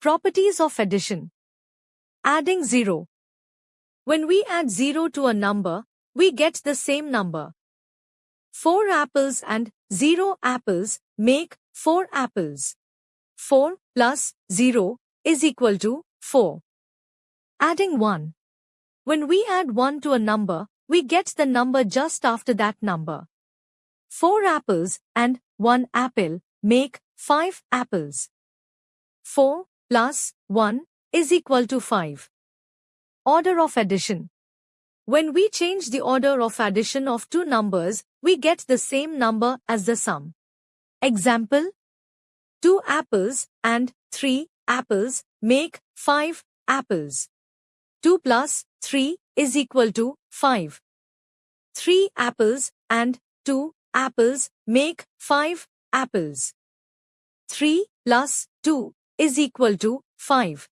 Properties of addition. Adding 0. When we add 0 to a number, we get the same number. 4 apples and 0 apples make 4 apples. 4 plus 0 is equal to 4. Adding 1. When we add 1 to a number, we get the number just after that number. 4 apples and 1 apple make 5 apples. 4 plus 1 is equal to 5. Order of addition. When we change the order of addition of two numbers, we get the same number as the sum. Example: 2 apples and 3 apples make 5 apples. 2 plus 3 is equal to 5. 3 apples and 2 apples make 5 apples. 3 plus 2 is equal to 5.